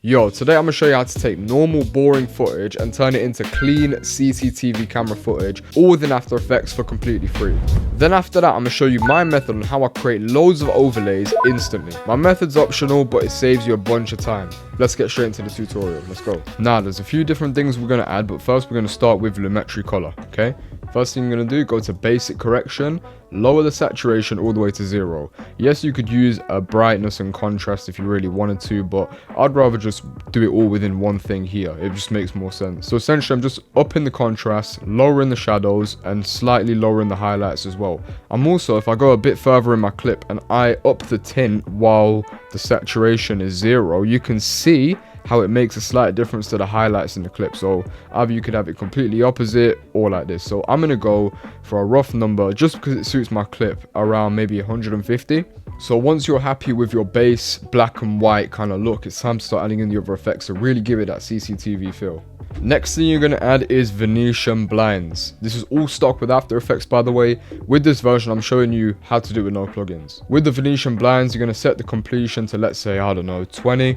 Yo, today I'm going to show you how to take normal boring footage and turn it into clean CCTV camera footage, all within After Effects for completely free. Then after that, I'm going to show you my method on how I create loads of overlays instantly. My method's optional, but it saves you a bunch of time. Let's get straight into the tutorial. Let's go. Now, there's a few different things we're going to add, but first we're going to start with lumetri color, okay? First thing you're going to do, go to basic correction, lower the saturation all the way to 0. Yes, you could use a brightness and contrast if you really wanted to, but I'd rather just do it all within one thing here. It just makes more sense. So essentially, I'm just upping the contrast, lowering the shadows, and slightly lowering the highlights as well. I'm also, if I go a bit further in my clip and I up the tint while the saturation is 0, you can see how it makes a slight difference to the highlights in the clip. So either you could have it completely opposite or like this. So I'm going to go for a rough number just because it suits my clip, around maybe 150. So once you're happy with your base black and white kind of look, it's time to start adding in the other effects to really give it that CCTV feel. Next thing you're going to add is Venetian blinds. This is all stock with After Effects, by the way. With this version, I'm showing you how to do it with no plugins. With the Venetian blinds, you're going to set the completion to, let's say, I don't know, 20.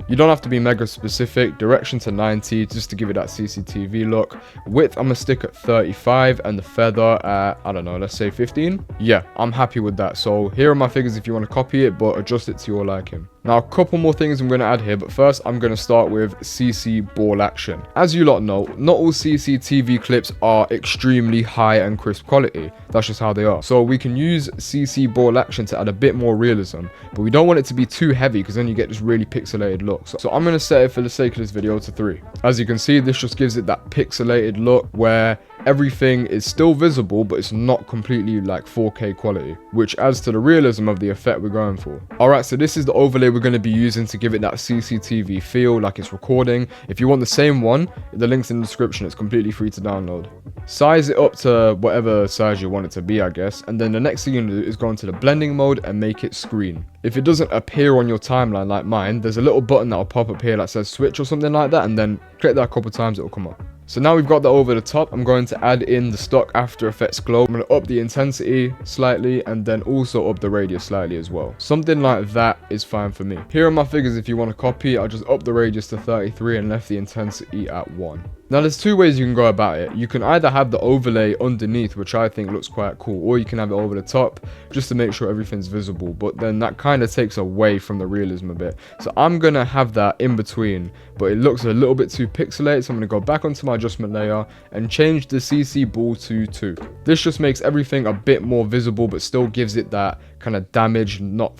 You don't have to be mega specific. Direction to 90 just to give it that CCTV look. Width, I'm gonna stick at 35 and the feather at, I don't know, let's say 15. Yeah, I'm happy with that. So here are my figures if you want to copy it, but adjust it to your liking. Now, a couple more things I'm going to add here, but first I'm going to start with CC ball action. As you lot know, not all CCTV clips are extremely high and crisp quality. That's just how they are. So we can use CC ball action to add a bit more realism, but we don't want it to be too heavy because then you get this really pixelated look. So I'm going to set it for the sake of this video to 3. As you can see, this just gives it that pixelated look where everything is still visible, but it's not completely like 4K quality, which adds to the realism of the effect we're going for. Alright, so this is the overlay we're going to be using to give it that CCTV feel like it's recording. If you want the same one, the link's in the description. It's completely free to download. Size it up to whatever size you want it to be, I guess. And then the next thing you do is go into the blending mode and make it screen. If it doesn't appear on your timeline like mine, there's a little button that'll pop up here that says switch or something like that, and then click that a couple times, it'll come up. So now we've got that over the top, I'm going to add in the stock After Effects glow. I'm going to up the intensity slightly and then also up the radius slightly as well. Something like that is fine for me. Here are my figures if you want to copy. I just up the radius to 33 and left the intensity at 1. Now there's two ways you can go about it. You can either have the overlay underneath, which I think looks quite cool, or you can have it over the top just to make sure everything's visible, but then that kind of takes away from the realism a bit. So I'm going to have that in between, but it looks a little bit too pixelated, so I'm going to go back onto my adjustment layer and change the CC ball to 2. This just makes everything a bit more visible, but still gives it that kind of damaged, not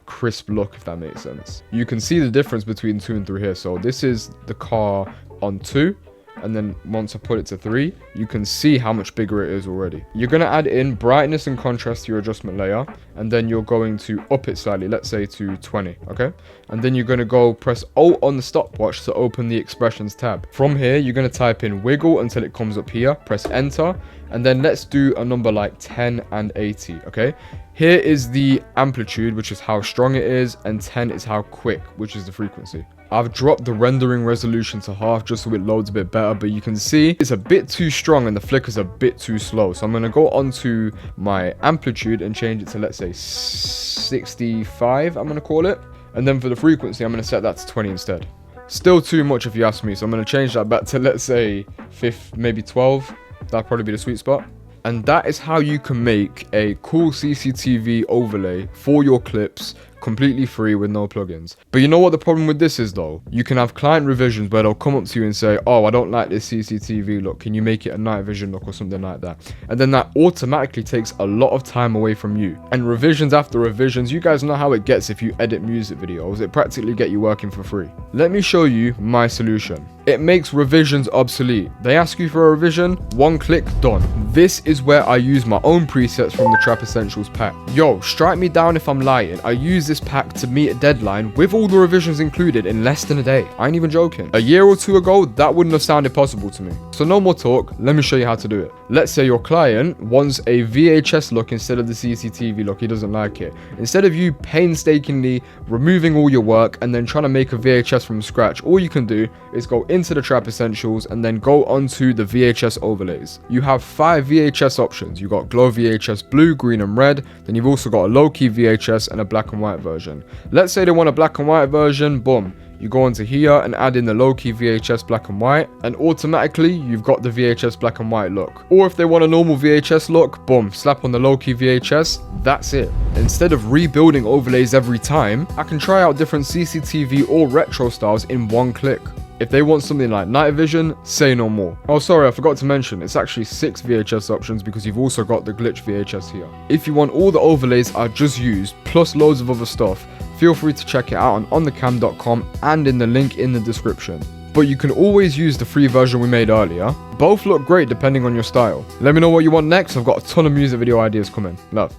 crisp look, if that makes sense. You can see the difference between 2 and 3 here. So this is the car on 2. And then once I put it to 3, you can see how much bigger it is already. You're going to add in brightness and contrast to your adjustment layer, and then you're going to up it slightly, let's say to 20, okay? And then you're going to go press Alt on the stopwatch to open the expressions tab. From here, you're going to type in wiggle until it comes up here, press enter, and then let's do a number like 10 and 80, okay? Here is the amplitude, which is how strong it is, and 10 is how quick, which is the frequency. I've dropped the rendering resolution to half just so it loads a bit better, but you can see it's a bit too strong and the flicker's a bit too slow. So I'm going to go onto my amplitude and change it to, let's say, 65, I'm going to call it. And then for the frequency, I'm going to set that to 20 instead. Still too much if you ask me, so I'm going to change that back to, let's say, maybe 12. That'll probably be the sweet spot. And that is how you can make a cool CCTV overlay for your clips completely free with no plugins. But you know what the problem with this is though? You can have client revisions where they'll come up to you and say, oh, I don't like this CCTV look, can you make it a night vision look or something like that? And then that automatically takes a lot of time away from you. And revisions after revisions, you guys know how it gets if you edit music videos. It practically get you working for free. Let me show you my solution. It makes revisions obsolete. They ask you for a revision, one click, done. This is where I use my own presets from the Trap Essentials pack. Yo, strike me down if I'm lying. I use this pack to meet a deadline with all the revisions included in less than a day. I ain't even joking. A year or 2 ago, that wouldn't have sounded possible to me. So no more talk, let me show you how to do it. Let's say your client wants a VHS look instead of the CCTV look. He doesn't like it. Instead of you painstakingly removing all your work and then trying to make a VHS from scratch, all you can do is go into the Trap Essentials and then go onto the VHS overlays. You have 5 VHS options. You got Glow VHS blue, green and red. Then you've also got a low-key VHS and a black and white version. Let's say they want a black and white version, boom. you go onto here and add in the low-key VHS black and white, and automatically you've got the VHS black and white look. Or if they want a normal VHS look, boom, slap on the low-key VHS, that's it. Instead of rebuilding overlays every time, I can try out different CCTV or retro styles in one click. If they want something like night vision, say no more. Oh sorry, I forgot to mention, it's actually 6 VHS options because you've also got the glitch VHS here. If you want all the overlays I just used, plus loads of other stuff, feel free to check it out on onthecam.com and in the link in the description. But you can always use the free version we made earlier. Both look great depending on your style. Let me know what you want next, I've got a ton of music video ideas coming. Love.